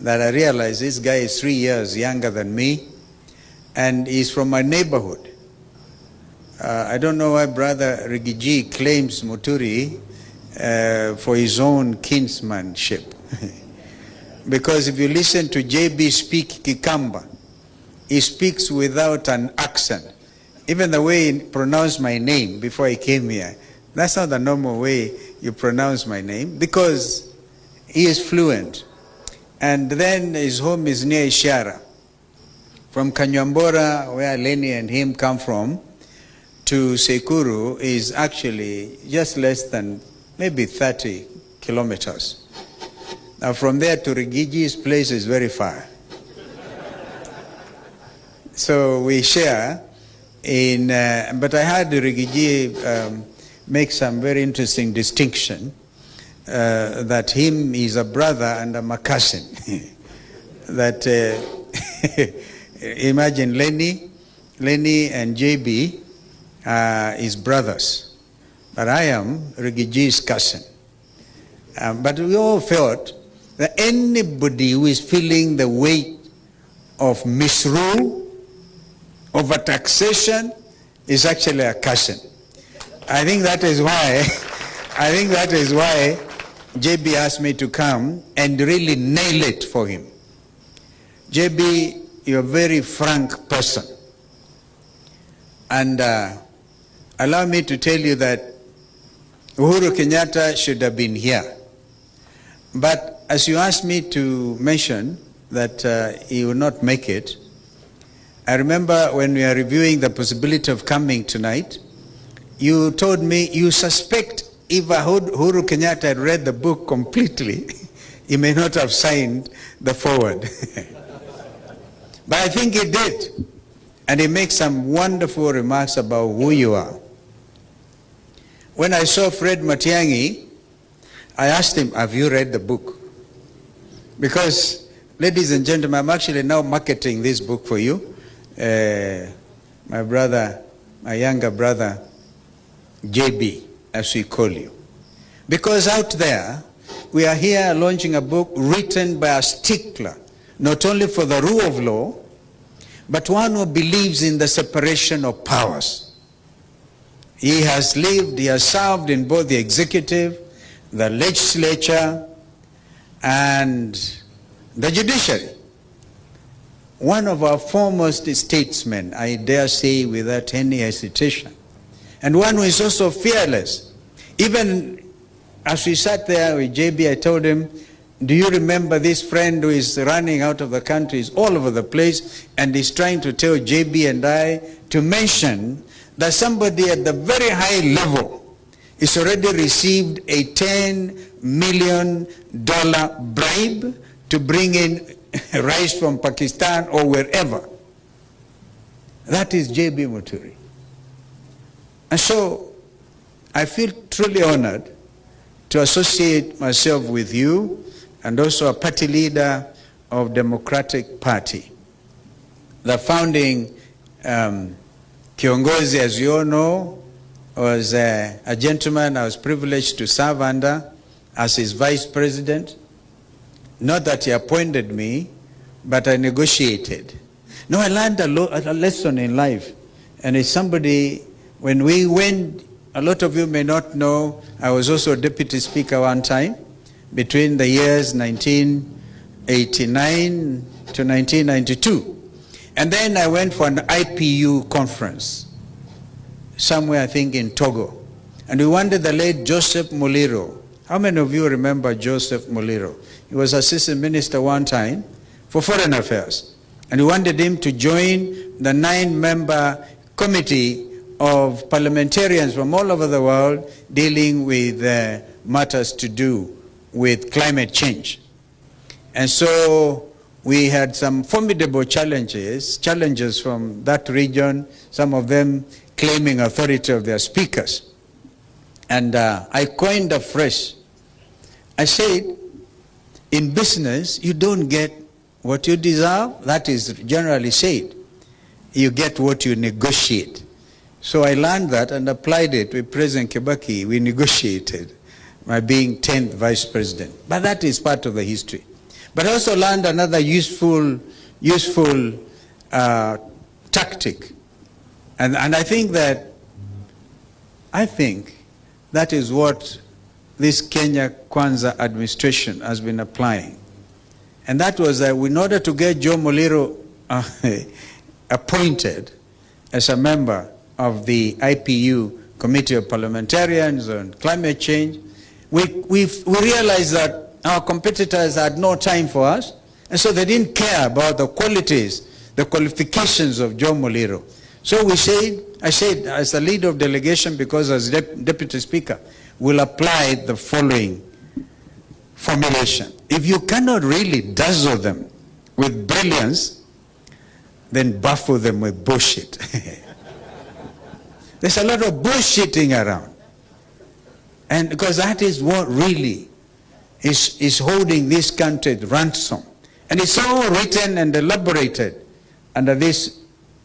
that I realized this guy is 3 years younger than me, and he's from my neighborhood. I don't know why Brother Rigiji claims Muturi for his own kinsmanship. Because if you listen to JB speak Kikamba, he speaks without an accent. Even the way he pronounced my name before I came here, that's not the normal way you pronounce my name, because he is fluent. And then his home is near Ishara. From Kanyambora, where Lenny and him come from, to Sekuru is actually just less than maybe 30 kilometers. Now from there to Rigiji's place is very far. So we share in, but I heard Rigiji make some very interesting distinction, that him is a brother and I'm a cousin. That imagine Lenny and JB is brothers, but I am Rigiji's cousin. But we all felt that anybody who is feeling the weight of misrule, over taxation, is actually a cousin. I think that is why JB asked me to come and really nail it for him. JB, you're a very frank person. And allow me to tell you that Uhuru Kenyatta should have been here. But as you asked me to mention that he will not make it, I remember when we are reviewing the possibility of coming tonight, you told me you suspect if Uhuru Kenyatta had read the book completely, he may not have signed the foreword. But I think he did. And he makes some wonderful remarks about who you are. When I saw Fred Matiang'i, I asked him, have you read the book? Because, ladies and gentlemen, I'm actually now marketing this book for you. My brother, my younger brother, JB, as we call you. Because out there, we are here launching a book written by a stickler, not only for the rule of law, but one who believes in the separation of powers. He has lived, he has served in both the executive, the legislature, and the judiciary. One of our foremost statesmen, I dare say without any hesitation, and one who is also fearless. Even as we sat there with JB, I told him, do you remember this friend who is running out of the country, is all over the place, and is trying to tell JB and I to mention that somebody at the very high level is already received a $10 million bribe to bring in rice from Pakistan or wherever. That is JB Muturi. And so I feel truly honored to associate myself with you, and also a party leader of Democratic Party. The founding Kiongozi, as you all know, was a gentleman I was privileged to serve under as his vice president. Not that he appointed me, but I negotiated. No, I learned a lesson in life. And it's somebody, when we went, a lot of you may not know, I was also a deputy speaker one time, between the years 1989 to 1992. And then I went for an IPU conference, somewhere I think in Togo. And we wanted the late Joseph Muliro. How many of you remember Joseph Muliro? He was assistant minister one time for foreign affairs. And we wanted him to join the 9-member committee of parliamentarians from all over the world dealing with matters to do with climate change. And so we had some formidable challenges from that region, some of them claiming authority of their speakers. And I coined a phrase. I said, in business, you don't get what you deserve. That is generally said. You get what you negotiate. So I learned that and applied it with President Kibaki. We negotiated my being 10th vice president. But that is part of the history. But I also learned another useful tactic. And I think that is what this Kenya Kwanza administration has been applying. And that was that in order to get Joe Muliro appointed as a member of the IPU Committee of Parliamentarians on Climate Change, we realized that our competitors had no time for us, and so they didn't care about the qualities, the qualifications of Joe Muliro. So I said, as the leader of delegation, because as Deputy Speaker, we'll apply the following formulation. If you cannot really dazzle them with brilliance, then baffle them with bullshit. There's a lot of bullshitting around. And because that is what really is holding this country at ransom. And it's all written and elaborated under this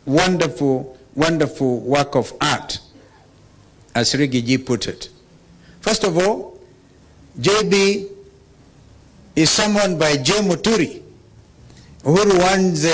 wonderful, wonderful work of art, as Rigiji put it. First of all, JB is summoned by J. Muturi. Uhuru wants